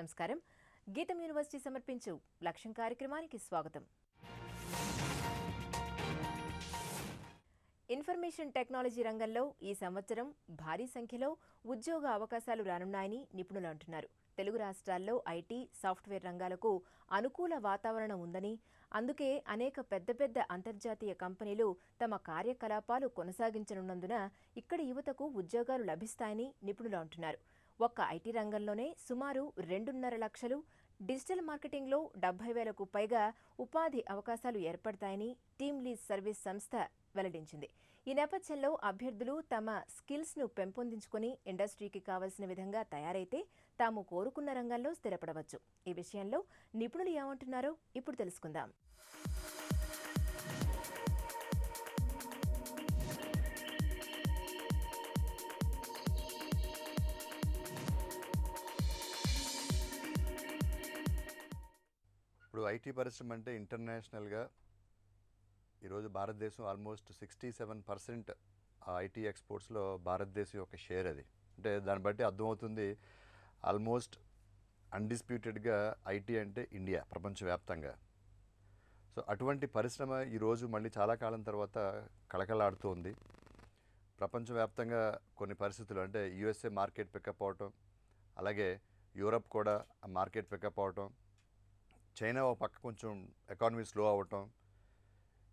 నమస్కారం. గీతం యూనివర్సిటీ సమర్పించు లక్ష్యం కార్యక్రమానికి స్వాగతం. ఇన్ఫర్మేషన్ టెక్నాలజీ రంగంలో ఈ సంవత్సరం భారీ సంఖ్యలో ఉద్యోగ అవకాశాలు రానున్నాయని నిపుణులు అంటున్నారు. తెలుగు రాష్ట్రాల్లో ఐటీ, సాఫ్ట్వేర్ రంగాలకు అనుకూల వాతావరణం ఉందని, అందుకే అనేక పెద్ద అంతర్జాతీయ కంపెనీలు తమ కార్యకలాపాలు కొనసాగించనున్నందున ఇక్కడి యువతకు ఉద్యోగాలు లభిస్తాయని నిపుణులు అంటున్నారు. ఒక్క ఐటీ రంగంలోనే సుమారు 2.5 లక్షలు, డిజిటల్ మార్కెటింగ్లో 70,000కు పైగా ఉపాధి అవకాశాలు ఏర్పడతాయని టీమ్ లీజ్ సర్వీస్ సంస్థ వెల్లడించింది. ఈ నేపథ్యంలో అభ్యర్థులు తమ స్కిల్స్ను పెంపొందించుకుని ఇండస్ట్రీకి కావలసిన విధంగా తయారైతే తాము కోరుకున్న రంగంలో స్థిరపడవచ్చు. ఈ విషయంలో నిపుణులు ఏమంటున్నారో ఇప్పుడు తెలుసుకుందాం. ఇప్పుడు ఐటీ పరిశ్రమ అంటే ఇంటర్నేషనల్గా ఈరోజు భారతదేశం ఆల్మోస్ట్ 67% ఐటీ ఎక్స్పోర్ట్స్లో భారతదేశం యొక్క షేర్ అది. అంటే దాన్ని బట్టి అర్థమవుతుంది ఆల్మోస్ట్ అన్డిస్ప్యూటెడ్గా ఐటీ అంటే ఇండియా ప్రపంచవ్యాప్తంగా. సో అటువంటి పరిశ్రమ ఈరోజు మళ్ళీ చాలా కాలం తర్వాత కళకళాడుతోంది. ప్రపంచవ్యాప్తంగా కొన్ని పరిస్థితులు అంటే యూఎస్ఏ మార్కెట్ పికప్ అవటం, అలాగే యూరప్ కూడా ఆ మార్కెట్ పికప్ అవటం, చైనా ఒక పక్క కొంచెం ఎకానమీ స్లో అవ్వటం,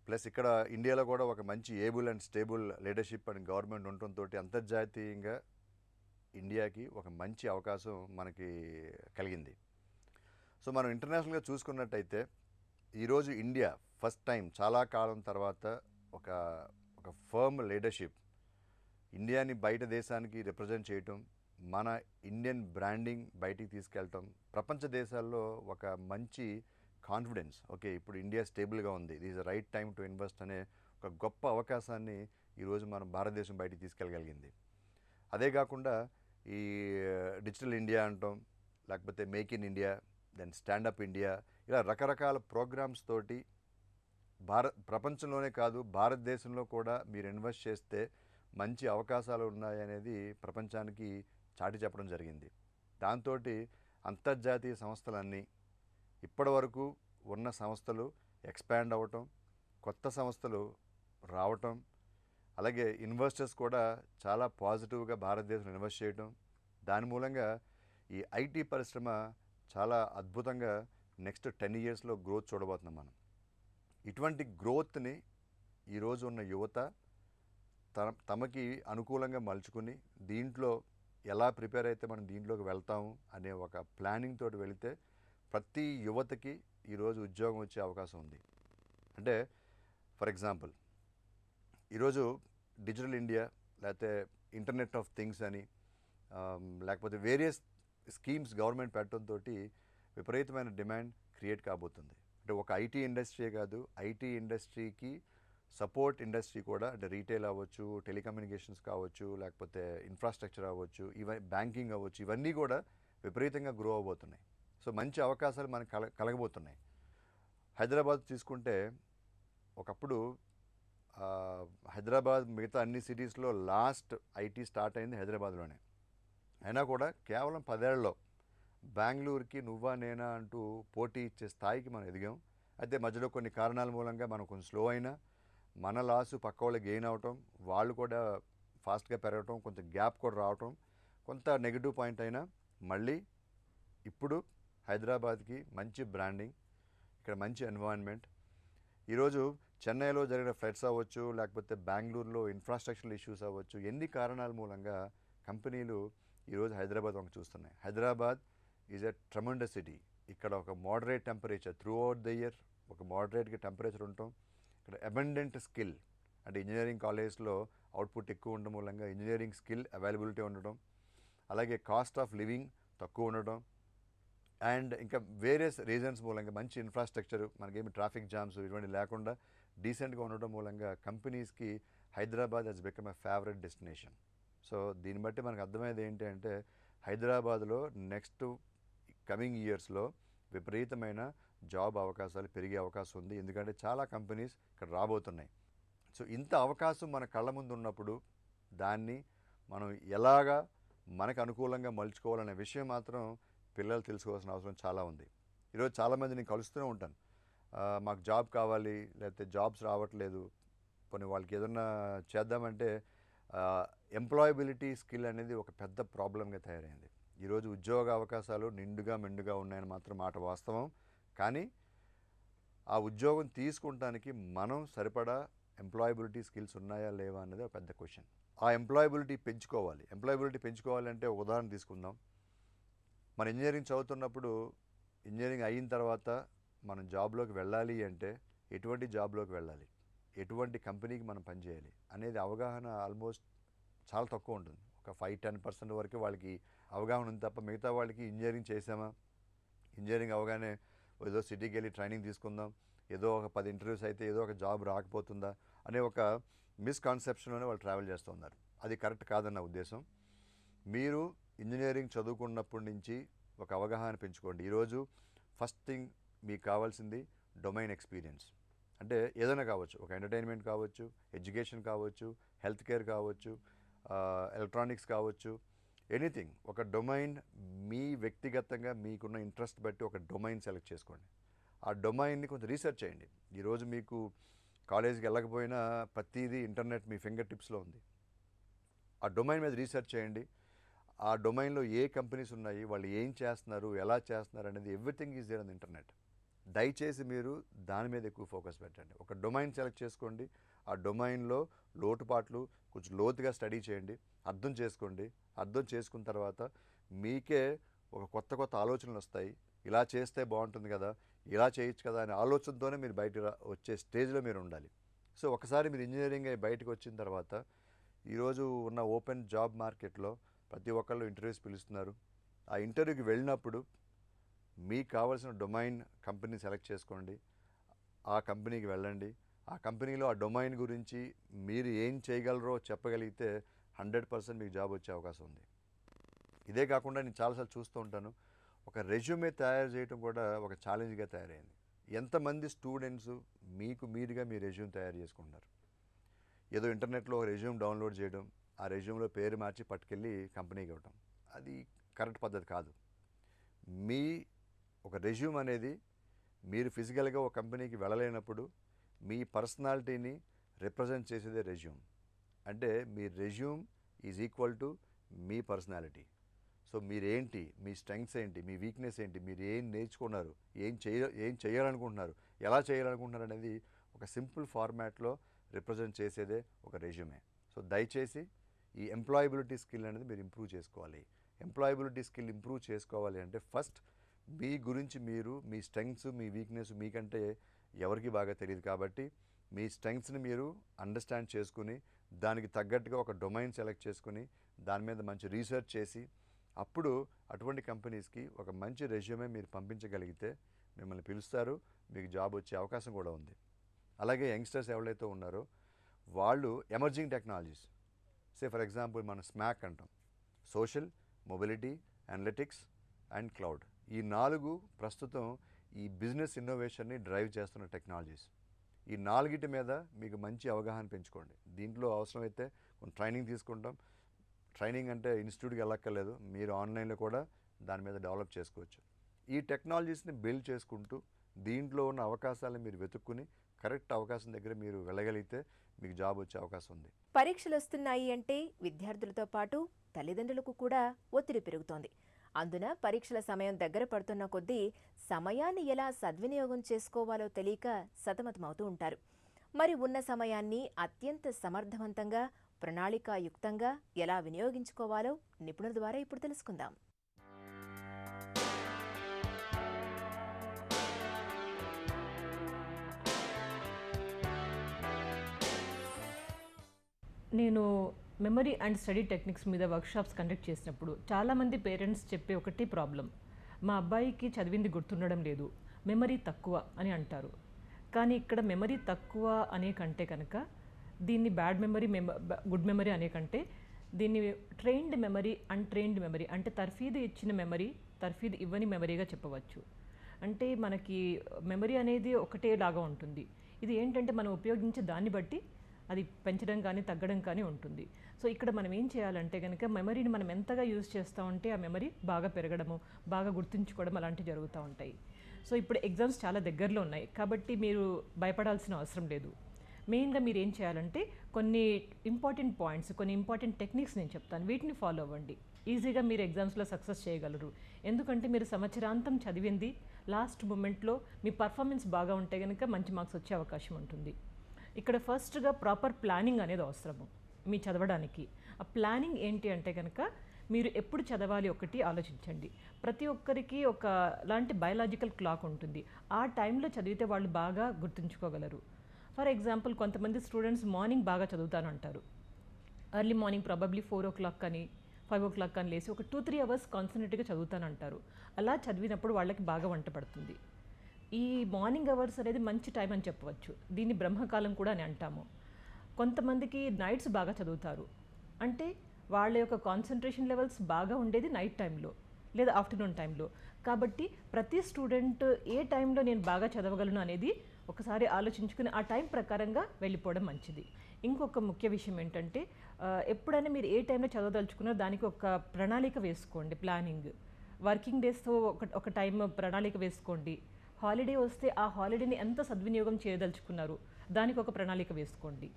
ప్లస్ ఇక్కడ ఇండియాలో కూడా ఒక మంచి able and stable leadership and government ఉండటంతో అంతర్జాతీయంగా ఇండియాకి ఒక మంచి అవకాశం మనకి కలిగింది. సో మనం ఇంటర్నేషనల్గా చూసుకున్నట్టయితే ఈరోజు ఇండియా ఫస్ట్ టైం చాలా కాలం తర్వాత ఒక ఫర్మ్ లీడర్షిప్, ఇండియాని బయట దేశానికి రిప్రజెంట్ చేయటం, మన ఇండియన్ బ్రాండింగ్ బయటికి తీసుకెళ్ళటం, ప్రపంచ దేశాల్లో ఒక మంచి కాన్ఫిడెన్స్, ఓకే ఇప్పుడు ఇండియా స్టేబుల్గా ఉంది, this the right time to invest అనే ఒక గొప్ప అవకాశాన్ని ఈరోజు మనం భారతదేశం బయటికి తీసుకెళ్ళగలిగింది. అదే కాకుండా ఈ డిజిటల్ ఇండియా అంటాం, లేకపోతే make in India, then stand up India, ఇలా రకరకాల ప్రోగ్రామ్స్ తోటి ప్రపంచంలోనే కాదు భారతదేశంలో కూడా మీరు ఇన్వెస్ట్ చేస్తే మంచి అవకాశాలు ఉన్నాయనేది ప్రపంచానికి చాటి చెప్పడం జరిగింది. దాంతో అంతర్జాతీయ సంస్థలన్నీ ఇప్పటి వరకు ఉన్న సంస్థలు ఎక్స్పాండ్ అవ్వటం, కొత్త సంస్థలు రావటం, అలాగే ఇన్వెస్టర్స్ కూడా చాలా పాజిటివ్గా భారతదేశంలో ఇన్వెస్ట్ చేయటం, దాని మూలంగా ఈ ఐటీ పరిశ్రమ చాలా అద్భుతంగా నెక్స్ట్ 10 yearsలో గ్రోత్ చూడబోతున్నాం మనం. ఇటువంటి గ్రోత్ని ఈరోజు ఉన్న యువత తమకి అనుకూలంగా మలుచుకుని దీంట్లో ఎలా ప్రిపేర్ అయితే మనం దీంట్లోకి వెళ్తాము అనే ఒక ప్లానింగ్ తోటి వెళితే ప్రతి యువతకి ఈరోజు ఉద్యోగం వచ్చే అవకాశం ఉంది. అంటే ఫర్ ఎగ్జాంపుల్ ఈరోజు డిజిటల్ ఇండియా, లేకపోతే ఇంటర్నెట్ ఆఫ్ థింగ్స్ అని, లేకపోతే వేరియస్ స్కీమ్స్ గవర్నమెంట్ పెట్టడంతో విపరీతమైన డిమాండ్ క్రియేట్ కాబోతుంది. అంటే ఒక ఐటీ ఇండస్ట్రీ కాదు, ఐటీ ఇండస్ట్రీకి సపోర్ట్ ఇండస్ట్రీ కూడా, అంటే రీటైల్ అవ్వచ్చు, టెలికమ్యూనికేషన్స్ కావచ్చు, లేకపోతే ఇన్ఫ్రాస్ట్రక్చర్ అవ్వచ్చు, బ్యాంకింగ్ అవ్వచ్చు, ఇవన్నీ కూడా విపరీతంగా గ్రో అవబోతున్నాయి. సో మంచి అవకాశాలు మనకు కలగబోతున్నాయి. హైదరాబాద్ తీసుకుంటే ఒకప్పుడు హైదరాబాద్ మిగతా అన్ని సిటీస్లో లాస్ట్ ఐటీ స్టార్ట్ అయింది హైదరాబాద్లోనే. అయినా కూడా కేవలం 10 ఏళ్లలో బెంగళూరుకి నువ్వా నేనా అంటూ పోటీ ఇచ్చే స్థాయికి మనం ఎదిగాం. అయితే మధ్యలో కొన్ని కారణాల మూలంగా మనం కొంచెం స్లో అయినా మన లాసు పక్క వాళ్ళు గెయిన్ అవటం, వాళ్ళు కూడా ఫాస్ట్గా పెరగటం, కొంచెం గ్యాప్ కూడా రావటం కొంత నెగిటివ్ పాయింట్ అయినా మళ్ళీ ఇప్పుడు హైదరాబాద్కి మంచి బ్రాండింగ్, ఇక్కడ మంచి ఎన్వైరన్మెంట్. ఈరోజు చెన్నైలో జరిగిన ఫ్లడ్స్ అవ్వచ్చు, లేకపోతే బెంగళూరులో ఇన్ఫ్రాస్ట్రక్చరల్ ఇష్యూస్ అవ్వచ్చు, ఎన్ని కారణాల మూలంగా కంపెనీలు ఈరోజు హైదరాబాద్ వంక చూస్తున్నాయి. Hyderabad is a tremendous city. ఇక్కడ ఒక moderate temperature through out the year, ఒక మోడరేట్గా టెంపరేచర్ ఉండటం, ఇక్కడ అబండెంట్ స్కిల్, అంటే ఇంజనీరింగ్ కాలేజ్లో అవుట్పుట్ ఎక్కువ ఉండడం మూలంగా ఇంజనీరింగ్ స్కిల్ అవైలబిలిటీ ఉండడం, అలాగే కాస్ట్ ఆఫ్ లివింగ్ తక్కువ ఉండడం, అండ్ ఇంకా వేరియస్ రీజన్స్ మూలంగా మంచి ఇన్ఫ్రాస్ట్రక్చర్, మనకేమి ట్రాఫిక్ జామ్స్ ఇటువంటి లేకుండా డీసెంట్గా ఉండడం మూలంగా కంపెనీస్కి Hyderabad has become a favourite destination. So దీన్ని బట్టి మనకు అర్థమయ్యేది ఏంటి అంటే హైదరాబాద్లో నెక్స్ట్ కమింగ్ ఇయర్స్లో విపరీతమైన జాబ్ అవకాశాలు పెరిగే అవకాశం ఉంది. ఎందుకంటే చాలా కంపెనీస్ ఇక్కడ రాబోతున్నాయి. సో ఇంత అవకాశం మన కళ్ళ ముందు ఉన్నప్పుడు దాన్ని మనం ఎలాగా మనకు అనుకూలంగా మలుచుకోవాలనే విషయం మాత్రం పిల్లలు తెలుసుకోవాల్సిన అవసరం చాలా ఉంది. ఈరోజు చాలామంది నేను కలుస్తూనే ఉంటాను. మాకు జాబ్ కావాలి, లేకపోతే జాబ్స్ రావట్లేదు, కొన్ని వాళ్ళకి ఏదన్నా చేద్దామంటే ఎంప్లాయబిలిటీ స్కిల్ అనేది ఒక పెద్ద ప్రాబ్లంగా తయారైంది. ఈరోజు ఉద్యోగ అవకాశాలు నిండుగా మెండుగా ఉన్నాయని మాత్రం మాట వాస్తవం. కానీ ఆ ఉద్యోగం తీసుకుంటానికి మనం సరిపడా ఎంప్లాయబిలిటీ స్కిల్స్ ఉన్నాయా లేవా అనేది ఒక పెద్ద క్వశ్చన్. ఆ ఎంప్లాయబిలిటీ పెంచుకోవాలంటే ఒక ఉదాహరణ తీసుకుందాం. మన ఇంజనీరింగ్ చదువుతున్నప్పుడు ఇంజనీరింగ్ అయిన తర్వాత మనం జాబ్లోకి వెళ్ళాలి అంటే ఎటువంటి జాబ్లోకి వెళ్ళాలి, ఎటువంటి కంపెనీకి మనం పనిచేయాలి అనేది అవగాహన ఆల్మోస్ట్ చాలా తక్కువ ఉంటుంది. ఒక 5-10% వరకు వాళ్ళకి అవగాహన ఉంది తప్ప మిగతా వాళ్ళకి ఇంజనీరింగ్ చేసామా, ఇంజనీరింగ్ అవగానే ఏదో సిటీకి వెళ్ళి ట్రైనింగ్ తీసుకుందాం, ఏదో ఒక 10 ఇంటర్వ్యూస్ అయితే ఏదో ఒక జాబ్ రాకపోతుందా అనే ఒక మిస్కాన్సెప్షన్లోనే వాళ్ళు ట్రావెల్ చేస్తున్నారు. అది కరెక్ట్ కాదన్న ఉద్దేశం. మీరు ఇంజనీరింగ్ చదువుకున్నప్పటి నుంచి ఒక అవగాహన పెంచుకోండి. ఈరోజు ఫస్ట్ థింగ్ మీకు కావాల్సింది డొమైన్ ఎక్స్పీరియన్స్. అంటే ఏదైనా కావచ్చు, ఒక ఎంటర్టైన్మెంట్ కావచ్చు, ఎడ్యుకేషన్ కావచ్చు, హెల్త్ కేర్ కావచ్చు, ఎలక్ట్రానిక్స్ కావచ్చు, ఎనీథింగ్. ఒక డొమైన్ మీ వ్యక్తిగతంగా మీకున్న ఇంట్రెస్ట్ బట్టి ఒక డొమైన్ సెలెక్ట్ చేసుకోండి. ఆ డొమైన్ని కొంచెం రీసెర్చ్ చేయండి. ఈరోజు మీకు కాలేజీకి వెళ్ళకపోయినా ప్రతిదీ ఇంటర్నెట్ మీ ఫింగర్ టిప్స్లో ఉంది. ఆ డొమైన్ మీద రీసెర్చ్ చేయండి. ఆ డొమైన్లో ఏ కంపెనీస్ ఉన్నాయి, వాళ్ళు ఏం చేస్తున్నారు, ఎలా చేస్తున్నారు అనేది everything is there on the internet. దయచేసి మీరు దాని మీద ఎక్కువ ఫోకస్ పెట్టండి. ఒక డొమైన్ సెలెక్ట్ చేసుకోండి. ఆ డొమైన్లో లోటుపాట్లు కొంచెం లోతుగా స్టడీ చేయండి, అర్థం చేసుకోండి. అర్థం చేసుకున్న తర్వాత మీకే ఒక కొత్త ఆలోచనలు వస్తాయి. ఇలా చేస్తే బాగుంటుంది కదా, ఇలా చేయొచ్చు కదా అనే ఆలోచనతోనే మీరు బయట వచ్చే స్టేజ్లో మీరు ఉండాలి. సో ఒకసారి మీరు ఇంజనీరింగ్ అయి బయటకు వచ్చిన తర్వాత ఈరోజు ఉన్న ఓపెన్ జాబ్ మార్కెట్లో ప్రతి ఒక్కళ్ళు ఇంటర్వ్యూస్ పిలుస్తున్నారు. ఆ ఇంటర్వ్యూకి వెళ్ళినప్పుడు మీకు కావాల్సిన డొమైన్ కంపెనీ సెలెక్ట్ చేసుకోండి. ఆ కంపెనీకి వెళ్ళండి. ఆ కంపెనీలో ఆ డొమైన్ గురించి మీరు ఏం చేయగలరో చెప్పగలిగితే 100% మీకు జాబ్ వచ్చే అవకాశం ఉంది. ఇదే కాకుండా నేను చాలాసార్లు చూస్తూ ఉంటాను, ఒక రెజ్యూమే తయారు చేయడం కూడా ఒక ఛాలెంజ్గా తయారైంది. ఎంతమంది స్టూడెంట్స్ మీరుగా మీ రెజ్యూమ్ తయారు చేసుకుంటారు? ఏదో ఇంటర్నెట్లో ఒక రెజ్యూమ్ డౌన్లోడ్ చేయడం, ఆ రెజ్యూమ్లో పేరు మార్చి పట్టుకెళ్ళి కంపెనీకి ఇవ్వటం, అది కరెక్ట్ పద్ధతి కాదు. మీ ఒక రెజ్యూమ్ అనేది మీరు ఫిజికల్గా ఒక కంపెనీకి వెళ్ళలేనప్పుడు మీ పర్సనాలిటీని రిప్రజెంట్ చేసేదే రెజ్యూమ్. అంటే మీ రెజ్యూమ్ ఈజ్ ఈక్వల్ టు మీ పర్సనాలిటీ. సో మీరేంటి, మీ స్ట్రెంగ్స్ ఏంటి, మీ వీక్నెస్ ఏంటి, మీరు ఏం నేర్చుకున్నారు, ఏం చేయాలనుకుంటున్నారు, ఎలా చేయాలనుకుంటున్నారు అనేది ఒక సింపుల్ ఫార్మాట్లో రిప్రజెంట్ చేసేదే ఒక రెజ్యూమే. సో దయచేసి ఈ ఎంప్లాయబిలిటీ స్కిల్ అనేది మీరు ఇంప్రూవ్ చేసుకోవాలి. ఎంప్లాయబిలిటీ స్కిల్ ఇంప్రూవ్ చేసుకోవాలి అంటే ఫస్ట్ మీ గురించి మీరు, మీ స్ట్రెంగ్స్, మీ వీక్నెస్ మీకంటే ఎవరికి బాగా తెలియదు. కాబట్టి మీ స్ట్రెంగ్స్ని మీరు అండర్స్టాండ్ చేసుకుని దానికి తగ్గట్టుగా ఒక డొమైన్ సెలెక్ట్ చేసుకుని దాని మీద మంచి రీసెర్చ్ చేసి అప్పుడు అటువంటి కంపెనీస్కి ఒక మంచి రెజ్యూమే మీరు పంపించగలిగితే మిమ్మల్ని పిలుస్తారు, మీకు జాబ్ వచ్చే అవకాశం కూడా ఉంది. అలాగే యంగ్స్టర్స్ ఎవరైతే ఉన్నారో వాళ్ళు ఎమర్జింగ్ టెక్నాలజీస్, ఫర్ ఎగ్జాంపుల్ మనం స్మాక్ అంటాం, social, mobility, analytics and cloud. ఈ 4 ప్రస్తుతం ఈ బిజినెస్ ఇన్నోవేషన్ని డ్రైవ్ చేస్తున్న టెక్నాలజీస్. ఈ 4 మీద మీకు మంచి అవగాహన పెంచుకోండి. దీంట్లో అవసరమైతే కొంచెం ట్రైనింగ్ తీసుకుంటాం. ట్రైనింగ్ అంటే ఇన్స్టిట్యూట్కి వెళ్ళక్కర్లేదు, మీరు ఆన్లైన్లో కూడా దాని మీద డెవలప్ చేసుకోవచ్చు. ఈ టెక్నాలజీస్ని బిల్డ్ చేసుకుంటూ దీంట్లో ఉన్న అవకాశాలను మీరు వెతుక్కుని కరెక్ట్ అవకాశం దగ్గర మీరు వెళ్ళగలిగితే మీకు జాబ్ వచ్చే అవకాశం ఉంది. పరీక్షలు వస్తున్నాయి అంటే విద్యార్థులతో పాటు తల్లిదండ్రులకు కూడా ఒత్తిడి పెరుగుతోంది. అందున పరీక్షల సమయం దగ్గర పడుతున్న కొద్దీ సమయాన్ని ఎలా సద్వినియోగం చేసుకోవాలో తెలియక సతమతమవుతూ ఉంటారు. మరి ఉన్న సమయాన్ని అత్యంత సమర్థవంతంగా, ప్రణాళికాయుక్తంగా ఎలా వినియోగించుకోవాలో నిపుణుల ద్వారా ఇప్పుడు తెలుసుకుందాం. నేను మెమరీ అండ్ స్టడీ టెక్నిక్స్ మీద వర్క్షాప్స్ కండక్ట్ చేసినప్పుడు చాలామంది పేరెంట్స్ చెప్పే ఒకటి ప్రాబ్లం, మా అబ్బాయికి చదివింది గుర్తుండడం లేదు, మెమరీ తక్కువ అని అంటారు. కానీ ఇక్కడ మెమరీ తక్కువ అనే కంటే కనుక దీన్ని బ్యాడ్ మెమరీ, గుడ్ మెమరీ అనే కంటే దీన్ని ట్రైన్డ్ మెమరీ, అన్ట్రైన్డ్ మెమరీ, అంటే తర్ఫీదు ఇచ్చిన మెమరీ, తర్ఫీదు ఇవ్వని మెమరీగా చెప్పవచ్చు. అంటే మనకి మెమరీ అనేది ఒకటేలాగా ఉంటుంది. ఇది ఏంటంటే మనం ఉపయోగించే దాన్ని బట్టి అది పెంచడం కానీ తగ్గడం కానీ ఉంటుంది. సో ఇక్కడ మనం ఏం చేయాలంటే కనుక మెమరీని మనం ఎంతగా యూజ్ చేస్తూ ఉంటే ఆ మెమరీ బాగా పెరగడము, బాగా గుర్తుంచుకోవడం అలాంటివి జరుగుతూ ఉంటాయి. సో ఇప్పుడు ఎగ్జామ్స్ చాలా దగ్గరలో ఉన్నాయి కాబట్టి మీరు భయపడాల్సిన అవసరం లేదు. మెయిన్గా మీరు ఏం చేయాలంటే కొన్ని ఇంపార్టెంట్ పాయింట్స్, కొన్ని ఇంపార్టెంట్ టెక్నిక్స్ నేను చెప్తాను, వీటిని ఫాలో అవ్వండి. ఈజీగా మీరు ఎగ్జామ్స్లో సక్సెస్ చేయగలరు. ఎందుకంటే మీరు సంవత్సరాంతం చదివింది లాస్ట్ మూమెంట్లో మీ పర్ఫార్మెన్స్ బాగా ఉంటే కనుక మంచి మార్క్స్ వచ్చే అవకాశం ఉంటుంది. ఇక్కడ ఫస్ట్గా ప్రాపర్ ప్లానింగ్ అనేది అవసరము మీ చదవడానికి. ఆ ప్లానింగ్ ఏంటి అంటే కనుక మీరు ఎప్పుడు చదవాలి ఒకటి ఆలోచించండి. ప్రతి ఒక్కరికి ఒక లాంటి బయలాజికల్ క్లాక్ ఉంటుంది. ఆ టైంలో చదివితే వాళ్ళు బాగా గుర్తుంచుకోగలరు. ఫర్ ఎగ్జాంపుల్ కొంతమంది స్టూడెంట్స్ మార్నింగ్ బాగా చదువుతానంటారు. ఎర్లీ మార్నింగ్ ప్రాబబ్లీ 4 o'clock కానీ 5 o'clock కానీ లేసి ఒక 2-3 hours కాన్సన్ట్రేట్గా చదువుతానంటారు. అలా చదివినప్పుడు వాళ్ళకి బాగా వంట పడుతుంది. ఈ మార్నింగ్ అవర్స్ అనేది మంచి టైం అని చెప్పవచ్చు. దీన్ని బ్రహ్మకాలం కూడా అని అంటాము. కొంతమందికి నైట్స్ బాగా చదువుతారు. అంటే వాళ్ళ యొక్క కాన్సన్ట్రేషన్ లెవెల్స్ బాగా ఉండేది నైట్ టైంలో లేదా ఆఫ్టర్నూన్ టైంలో. కాబట్టి ప్రతి స్టూడెంట్ ఏ టైంలో నేను బాగా చదవగలను అనేది ఒకసారి ఆలోచించుకుని ఆ టైం ప్రకారంగా వెళ్ళిపోవడం మంచిది. ఇంకొక ముఖ్య విషయం ఏంటంటే ఎప్పుడైనా మీరు ఏ టైంలో చదవదలుచుకున్నా దానికి ఒక ప్రణాళిక వేసుకోండి. ప్లానింగ్ వర్కింగ్ డేస్తో ఒక టైం ప్రణాళిక వేసుకోండి. హాలిడే వస్తే ఆ హాలిడేని ఎంత సద్వినియోగం చేయదలుచుకున్నారు దానికి ఒక ప్రణాళిక వేసుకోండి.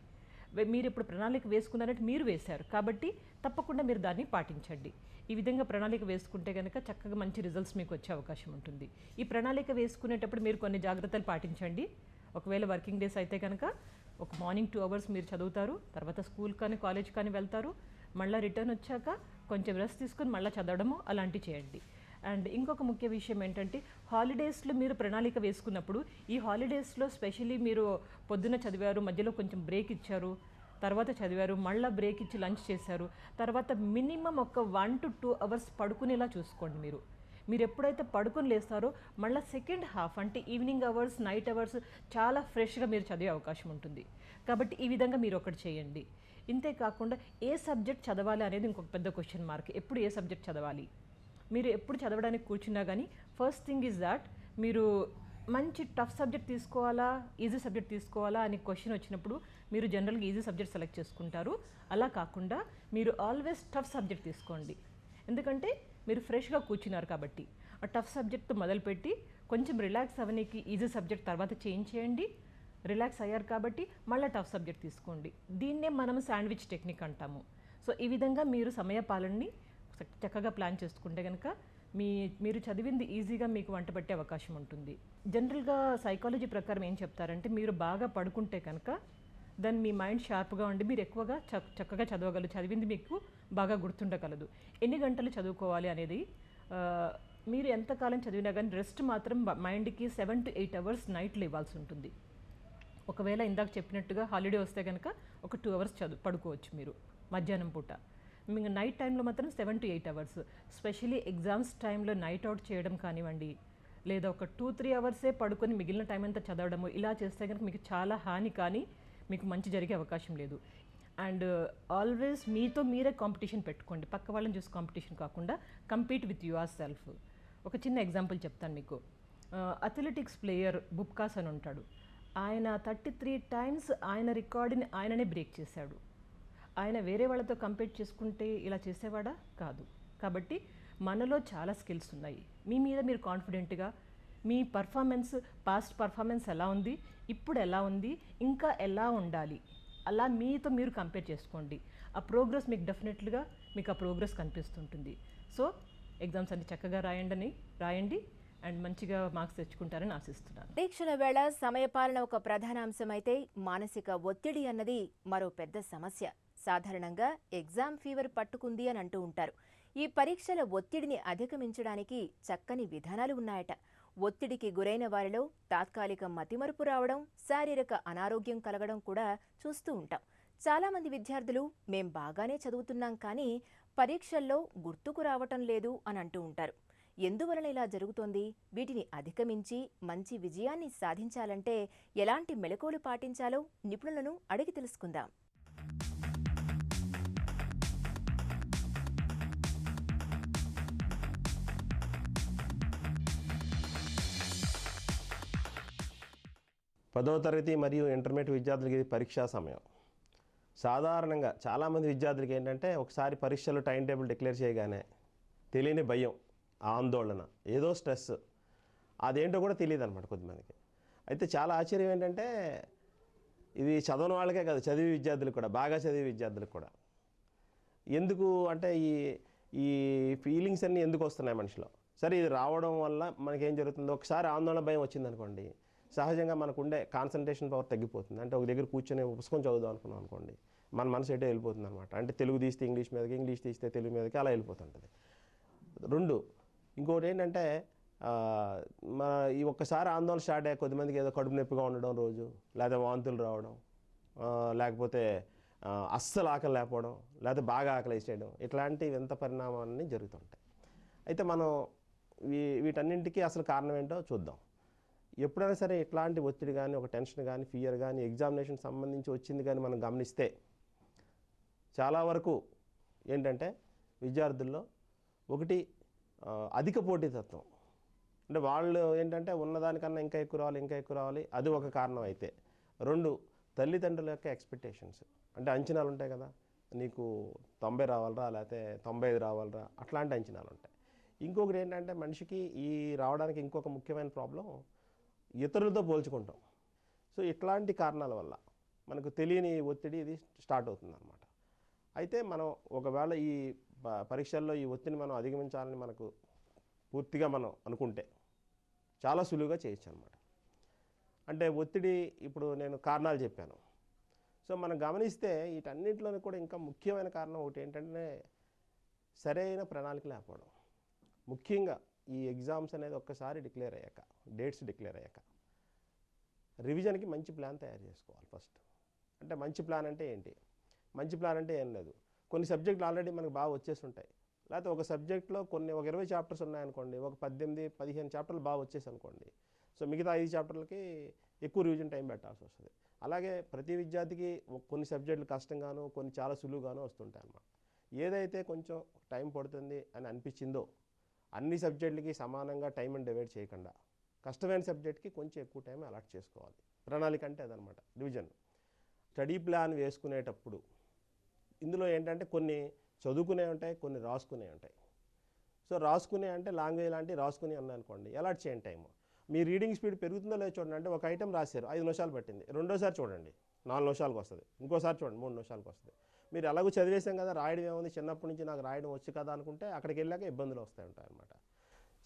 మీరు ఇప్పుడు ప్రణాళిక వేసుకున్నారంటే మీరు వేశారు కాబట్టి తప్పకుండా మీరు దాన్ని పాటించండి. ఈ విధంగా ప్రణాళిక వేసుకుంటే కనుక చక్కగా మంచి రిజల్ట్స్ మీకు వచ్చే అవకాశం ఉంటుంది. ఈ ప్రణాళిక వేసుకునేటప్పుడు మీరు కొన్ని జాగ్రత్తలు పాటించండి. ఒకవేళ వర్కింగ్ డేస్ అయితే కనుక ఒక మార్నింగ్ 2 hours మీరు చదువుతారు, తర్వాత స్కూల్ కానీ కాలేజ్ కానీ వెళ్తారు, మళ్ళీ రిటర్న్ వచ్చాక కొంచెం రెస్ట్ తీసుకుని మళ్ళీ చదవడము అలాంటివి చేయండి. అండ్ ఇంకొక ముఖ్య విషయం ఏంటంటే హాలిడేస్లో మీరు ప్రణాళిక వేసుకున్నప్పుడు ఈ హాలిడేస్లో స్పెషల్లీ మీరు పొద్దున చదివారు, మధ్యలో కొంచెం బ్రేక్ ఇచ్చారు, తర్వాత చదివారు, మళ్ళీ బ్రేక్ ఇచ్చి లంచ్ చేశారు, తర్వాత మినిమం ఒక 1 to 2 hours పడుకునేలా చూసుకోండి. మీరు ఎప్పుడైతే పడుకొని లేస్తారో మళ్ళీ సెకండ్ హాఫ్ అంటే ఈవినింగ్ అవర్స్, నైట్ అవర్స్ చాలా ఫ్రెష్గా మీరు చదివే అవకాశం ఉంటుంది. కాబట్టి ఈ విధంగా మీరు ఒకటి చేయండి. ఇంతే కాకుండా ఏ సబ్జెక్ట్ చదవాలి అనేది ఇంకొక పెద్ద క్వశ్చన్ మార్క్. ఎప్పుడు ఏ సబ్జెక్ట్ చదవాలి? మీరు ఎప్పుడు చదవడానికి కూర్చున్నా కానీ ఫస్ట్ థింగ్ ఈజ్ దాట్ మీరు మంచి టఫ్ సబ్జెక్ట్ తీసుకోవాలా, ఈజీ సబ్జెక్ట్ తీసుకోవాలా అని క్వశ్చన్ వచ్చినప్పుడు మీరు జనరల్గా ఈజీ సబ్జెక్ట్ సెలెక్ట్ చేసుకుంటారు. అలా కాకుండా మీరు ఆల్వేస్ టఫ్ సబ్జెక్ట్ తీసుకోండి. ఎందుకంటే మీరు ఫ్రెష్గా కూర్చున్నారు కాబట్టి ఆ టఫ్ సబ్జెక్ట్తో మొదలుపెట్టి కొంచెం రిలాక్స్ అవ్వనీకి ఈజీ సబ్జెక్ట్ తర్వాత చేంజ్ చేయండి. రిలాక్స్ అయ్యారు కాబట్టి మళ్ళీ టఫ్ సబ్జెక్ట్ తీసుకోండి. దీన్నే మనం శాండ్విచ్ టెక్నిక్ అంటాము. సో ఈ విధంగా మీరు సమయపాలనని చక్కగా ప్లాన్ చేసుకుంటే కనుక మీరు చదివింది ఈజీగా మీకు వంట పట్టే అవకాశం ఉంటుంది. జనరల్గా సైకాలజీ ప్రకారం ఏం చెప్తారంటే మీరు బాగా పడుకుంటే కనుక దాన్ని మీ మైండ్ షార్ప్గా ఉండి మీరు ఎక్కువగా చక్కగా చదవగలరు, చదివింది మీకు బాగా గుర్తుండగలదు. ఎన్ని గంటలు చదువుకోవాలి అనేది మీరు ఎంతకాలం చదివినా కానీ రెస్ట్ మాత్రం మైండ్కి 7 to 8 hours నైట్లో ఇవ్వాల్సి ఉంటుంది. ఒకవేళ ఇందాక చెప్పినట్టుగా హాలిడే వస్తే కనుక ఒక 2 hours పడుకోవచ్చు మీరు మధ్యాహ్నం పూట. మీకు నైట్ టైంలో మాత్రం 7 to 8 hours. స్పెషలీ ఎగ్జామ్స్ టైంలో నైట్ అవుట్ చేయడం కానివ్వండి, లేదా ఒక 2-3 hours పడుకొని మిగిలిన టైం అంతా చదవడము ఇలా చేస్తే కనుక మీకు చాలా హాని కానీ మీకు మంచి జరిగే అవకాశం లేదు. అండ్ ఆల్వేస్ మీతో మీరే కాంపిటీషన్ పెట్టుకోండి. పక్క వాళ్ళని చూసి కాంపిటీషన్ కాకుండా కంపీట్ విత్ యువర్ సెల్ఫ్. ఒక చిన్న ఎగ్జాంపుల్ చెప్తాను మీకు. అథ్లెటిక్స్ ప్లేయర్ బుబ్కాస్ అని ఉంటాడు. ఆయన 33 times ఆయన రికార్డుని ఆయననే బ్రేక్ చేశాడు. ఆయన వేరే వాళ్ళతో కంపీట్ చేసుకుంటే ఇలా చేసేవాడా? కాదు. కాబట్టి మనలో చాలా స్కిల్స్ ఉన్నాయి. మీ మీద మీరు కాన్ఫిడెంట్గా మీ పర్ఫార్మెన్స్, పాస్ట్ పర్ఫార్మెన్స్ ఎలా ఉంది, ఇప్పుడు ఎలా ఉంది, ఇంకా ఎలా ఉండాలి, అలా మీతో మీరు కంపేర్ చేసుకోండి. ఆ ప్రోగ్రెస్ మీకు డెఫినెట్గా మీకు ఆ ప్రోగ్రెస్ కనిపిస్తుంటుంది. సో ఎగ్జామ్స్ అన్ని చక్కగా రాయండి అండ్ మంచిగా మార్క్స్ తెచ్చుకుంటారని ఆశిస్తున్నాను. పరీక్షల వేళ సమయపాలన ఒక ప్రధాన అంశమైతే మానసిక ఒత్తిడి అన్నది మరో పెద్ద సమస్య. సాధారణంగా ఎగ్జామ్ ఫీవర్ పట్టుకుంది అని అంటూ ఉంటారు. ఈ పరీక్షల ఒత్తిడిని అధిగమించడానికి చక్కని విధానాలు ఉన్నాయట. ఒత్తిడికి గురైన వారిలో తాత్కాలిక మతిమరుపు రావడం, శారీరక అనారోగ్యం కలగడం కూడా చూస్తూ ఉంటాం. చాలామంది విద్యార్థులు మేం బాగానే చదువుతున్నాం కానీ పరీక్షల్లో గుర్తుకు రావటం లేదు అని అంటూ ఉంటారు. ఎందువలన ఇలా జరుగుతోంది? వీటిని అధిగమించి మంచి విజయాన్ని సాధించాలంటే ఎలాంటి మెళకువలు పాటించాలో నిపుణులను అడిగి తెలుసుకుందాం. పదవ తరగతి మరియు ఇంటర్మీడియట్ విద్యార్థులకి ఇది పరీక్షా సమయం. సాధారణంగా చాలామంది విద్యార్థులకి ఏంటంటే ఒకసారి పరీక్షలు టైం టేబుల్ డిక్లేర్ చేయగానే తెలియని భయం, ఆందోళన, ఏదో స్ట్రెస్, అదేంటో కూడా తెలియదు అనమాట కొద్దిమందికి. అయితే చాలా ఆశ్చర్యం ఏంటంటే ఇది చదవని వాళ్ళకే కాదు, చదివే విద్యార్థులకు కూడా, బాగా చదివే విద్యార్థులకు కూడా. ఎందుకు అంటే ఈ ఫీలింగ్స్ అన్నీ ఎందుకు వస్తున్నాయి మనిషిలో? సరే, ఇది రావడం వల్ల మనకేం జరుగుతుంది? ఒకసారి ఆందోళన భయం వచ్చిందనుకోండి, సహజంగా మనకుండే కాన్సన్ట్రేషన్ పవర్ తగ్గిపోతుంది. అంటే ఒక దగ్గర కూర్చొని పుస్తకం చదువుదాం అనుకున్నాం అనుకోండి, మన మనసు ఎటే వెళ్ళిపోతుంది అనమాట. అంటే తెలుగు తీస్తే ఇంగ్లీష్ మీదకి, ఇంగ్లీష్ తీస్తే తెలుగు మీదకి, అలా వెళ్ళిపోతుంటుంది. రెండు, ఇంకోటి ఏంటంటే ఈ ఒక్కసారి ఆందోళన స్టార్ట్ అయ్యే కొద్దిమందికి ఏదో కడుపు నొప్పిగా ఉండడం రోజు, లేదా వాంతులు రావడం, లేకపోతే అస్సలు ఆకలి లేకపోవడం, లేదా బాగా ఆకలి వేసేయడం, ఇట్లాంటి వింత పరిణామాలన్నీ జరుగుతుంటాయి. అయితే మనం వీటన్నింటికి అసలు కారణం ఏంటో చూద్దాం. ఎప్పుడైనా సరే ఇట్లాంటి ఒత్తిడి కానీ, ఒక టెన్షన్ కానీ, ఫియర్ కానీ, ఎగ్జామినేషన్ సంబంధించి వచ్చింది కానీ మనం గమనిస్తే చాలా వరకు ఏంటంటే విద్యార్థుల్లో ఒకటి అధిక పోటీతత్వం. అంటే వాళ్ళు ఏంటంటే ఉన్నదానికన్నా ఇంకా ఎక్కువ రావాలి, అది ఒక కారణం అయితే. రెండు, తల్లిదండ్రుల యొక్క ఎక్స్పెక్టేషన్స్. అంటే అంచనాలు ఉంటాయి కదా, నీకు 90 రావాలరా, లేకపోతే 95 రావాలరా, అట్లాంటి అంచనాలు ఉంటాయి. ఇంకొకటి ఏంటంటే మనిషికి ఈ రావడానికి ఇంకొక ముఖ్యమైన ప్రాబ్లం ఇతరులతో పోల్చుకుంటాం. సో ఇట్లాంటి కారణాల వల్ల మనకు తెలియని ఒత్తిడి ఇది స్టార్ట్ అవుతుందన్నమాట. అయితే మనం ఒకవేళ ఈ పరీక్షల్లో ఈ ఒత్తిడిని మనం అధిగమించాలని మనకు పూర్తిగా మనం అనుకుంటే చాలా సులువుగా చేయొచ్చు అనమాట. అంటే ఒత్తిడి, ఇప్పుడు నేను కారణాలు చెప్పాను. సో మనం గమనిస్తే వీటన్నిటిలోనూ కూడా ఇంకా ముఖ్యమైన కారణం ఒకటి ఏంటంటే సరైన ప్రణాళిక లేకపోవడం. ముఖ్యంగా ఈ ఎగ్జామ్స్ అనేది ఒక్కసారి డిక్లేర్ అయ్యాక, డేట్స్ డిక్లేర్ అయ్యాక రివిజన్కి మంచి ప్లాన్ తయారు చేసుకోవాలి ఫస్ట్. అంటే మంచి ప్లాన్ అంటే ఏంటి? మంచి ప్లాన్ అంటే ఏం లేదు, కొన్ని సబ్జెక్టులు ఆల్రెడీ మనకు బాగా వచ్చేసి ఉంటాయి, లేకపోతే ఒక సబ్జెక్ట్లో ఒక 20 చాప్టర్స్ ఉన్నాయనుకోండి, ఒక 18-15 చాప్టర్లు బాగా వచ్చేసి అనుకోండి. సో మిగతా 5 చాప్టర్లకి ఎక్కువ రివిజన్ టైం పెట్టాల్సి వస్తుంది. అలాగే ప్రతి విద్యార్థికి కొన్ని సబ్జెక్టులు కష్టంగాను, కొన్ని చాలా సులువుగాను వస్తుంటాయి అన్నమాట. ఏదైతే కొంచెం టైం పడుతుంది అని అనిపించిందో అన్ని సబ్జెక్టులకి సమానంగా టైంని డివైడ్ చేయకుండా కష్టమైన సబ్జెక్ట్కి కొంచెం ఎక్కువ టైం అలాట్ చేసుకోవాలి. ప్రణాళిక అంటే అదనమాట రివిజన్. స్టడీ ప్లాన్ వేసుకునేటప్పుడు ఇందులో ఏంటంటే కొన్ని చదువుకునే ఉంటాయి, కొన్ని రాసుకునే ఉంటాయి. సో రాసుకునే అంటే లాంగ్వేజ్ లాంటి రాసుకుని ఉన్నాయనుకోండి, అలాట్ చేయండి టైము. మీ రీడింగ్ స్పీడ్ పెరుగుతుందో లేదో చూడండి. అంటే ఒక ఐటెం రాశారు, 5 నిమిషాలు పట్టింది, రెండోసారి చూడండి 4 నిమిషాలకు వస్తుంది, ఇంకోసారి చూడండి 3 నిమిషాలకు వస్తుంది. మీరు ఎలాగో చదివేసాం కదా, రాయడం ఏముంది, చిన్నప్పటి నుంచి నాకు రాయడం వచ్చు కదా అనుకుంటే అక్కడికి వెళ్ళాక ఇబ్బందులు వస్తాయి ఉంటాయి అన్నమాట.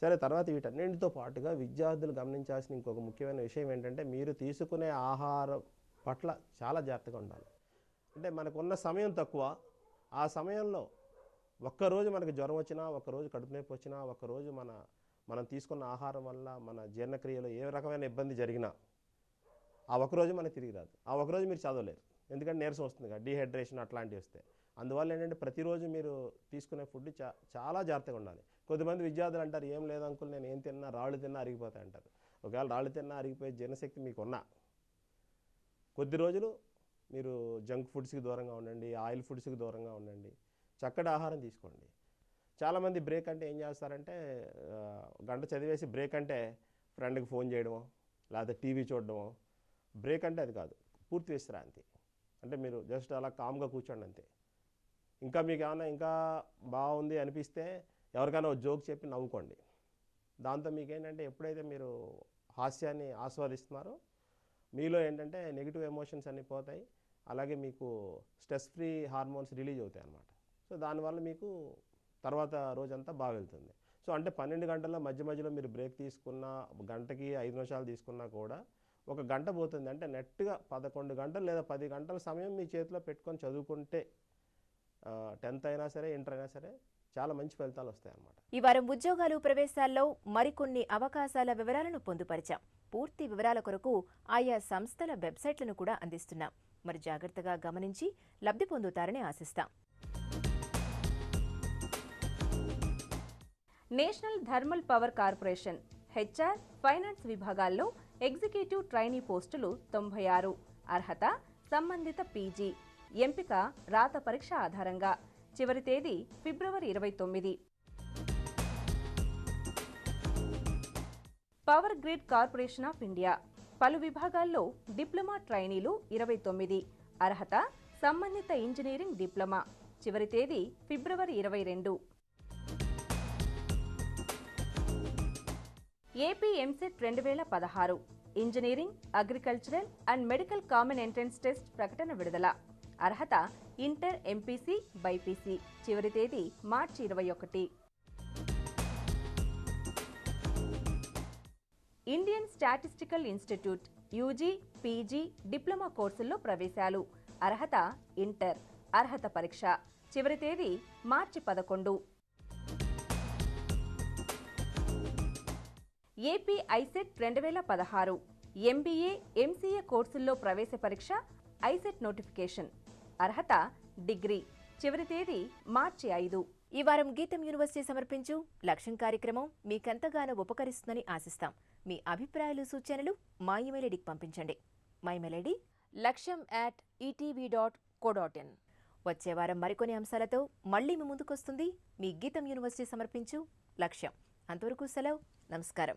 సరే, తర్వాత వీటన్నింటితో పాటుగా విద్యార్థులు గమనించాల్సిన ఇంకొక ముఖ్యమైన విషయం ఏంటంటే మీరు తీసుకునే ఆహారం పట్ల చాలా జాగ్రత్తగా ఉండాలి. అంటే మనకున్న సమయం తక్కువ, ఆ సమయంలో ఒక్కరోజు మనకు జ్వరం వచ్చినా, ఒక్కరోజు కడుపు నొప్పి వచ్చినా, ఒక్కరోజు మనం తీసుకున్న ఆహారం వల్ల మన జీర్ణక్రియలో ఏ రకమైన ఇబ్బంది జరిగినా ఆ ఒకరోజు మనకు తిరిగి రాదు. ఆ ఒకరోజు మీరు చదవలేరు, ఎందుకంటే నీరసం వస్తుంది కదా, డీహైడ్రేషన్ అట్లాంటివి వస్తాయి. అందువల్ల ఏంటంటే ప్రతిరోజు మీరు తీసుకునే ఫుడ్ చాలా జాగ్రత్తగా ఉండాలి. కొద్దిమంది విద్యార్థులు అంటారు, ఏం లేదు అంకుల్, నేను ఏం తిన్నా, రాళ్ళు తిన్నా అరిగిపోతాయి అంటారు. ఒకవేళ రాళ్ళు తిన్నా అరిగిపోయే జీర్ణశక్తి మీకున్నా కొద్ది రోజులు మీరు జంక్ ఫుడ్స్కి దూరంగా ఉండండి, ఆయిల్ ఫుడ్స్కి దూరంగా ఉండండి, చక్కటి ఆహారం తీసుకోండి. చాలామంది బ్రేక్ అంటే ఏం చేస్తారంటే గంట చదివేసి బ్రేక్ అంటే ఫ్రెండ్కి ఫోన్ చేయడమో, లేకపోతే టీవీ చూడడమో. బ్రేక్ అంటే అది కాదు, పూర్తి విశ్రాంతి. అంటే మీరు జస్ట్ అలా కామ్గా కూర్చోండి అంతే. ఇంకా మీకు ఏమైనా ఇంకా బాగుంది అనిపిస్తే ఎవరికైనా ఒక జోక్ చెప్పి నవ్వుకోండి. దాంతో మీకేంటంటే ఎప్పుడైతే మీరు హాస్యాన్ని ఆస్వాదిస్తున్నారో మీలో ఏంటంటే నెగిటివ్ ఎమోషన్స్ అన్నీ పోతాయి, అలాగే మీకు స్ట్రెస్ ఫ్రీ హార్మోన్స్ రిలీజ్ అవుతాయి అన్నమాట. సో దానివల్ల మీకు తర్వాత రోజంతా బాగా వెళ్తుంది. సో అంటే 12 గంటల్లో మధ్యలో మీరు బ్రేక్ తీసుకున్నా, గంటకి 5 నిమిషాలు తీసుకున్నా కూడా ఒక గంట పోతుంది. అంటే నెట్గా 11 గంటలు లేదా 10 గంటల సమయం మీ చేతిలో పెట్టుకొని చదువుకుంటే 10th అయినా సరే, ఇంటర్ అయినా సరే చాలా మంచి ఫలితాలు వస్తాయి అన్నమాట. ఈ వారం ఉద్యోగాలు, ప్రవేశాల్లో మరికొన్ని అవకాశాల వివరాలను పొందుపరిచాం. పూర్తి వివరాల కొరకు ఆయా సంస్థల వెబ్సైట్లను కూడా అందిస్తున్నాం. మరి జాగ్రత్తగా గమనించి లబ్ధి పొందుతారని ఆశిస్తాం. National thermal power corporation HR, finance విభాగాల్లో ఎగ్జిక్యూటివ్ ట్రైనీ పోస్టులు 96. అర్హత సంబంధిత పీజీ. ఎంపిక రాత పరీక్ష ఆధారంగా. చివరి తేదీ ఫిబ్రవరి 29. Power grid corporation of India పలు విభాగాల్లో డిప్లొమా ట్రైనీలు 29. అర్హత సంబంధిత ఇంజనీరింగ్ డిప్లొమా. చివరి తేదీ ఫిబ్రవరి 22. AP EAMCET 2016 engineering, agricultural and medical common entrance test ప్రకటన విడుదల. అర్హత ఇంటర్, ఎంపీసీ, బైపీసీ. చివరి తేదీ మార్చి 21. Indian statistical institute UG, PG, diploma కోర్సుల్లో ప్రవేశాలు. అర్హత ఇంటర్. అర్హత పరీక్ష. చివరి తేదీ మార్చి 11. ఏపీ ఐసెట్ 2016 ఎంబీఏ, ఎంసీఏ కోర్సుల్లో ప్రవేశ పరీక్ష. ICET notification. అర్హత డిగ్రీ. చివరి తేదీ మార్చి 5. ఈ వారం గీతం యూనివర్సిటీ సమర్పించు లక్ష్యం కార్యక్రమం మీకెంతగానో ఉపకరిస్తుందని ఆశిస్తాం. మీ అభిప్రాయాలు, సూచనలు మా ఇమెయిల్ ఐడికి పంపించండి. మా ఇమెయిల్ ఐడి laksham@etv.co.in. వచ్చే వారం మరికొన్ని అంశాలతో మళ్లీ మీ ముందుకొస్తుంది మీ గీతం యూనివర్సిటీ సమర్పించు లక్ష్యం. అంతవరకు సెలవు. నమస్కారం.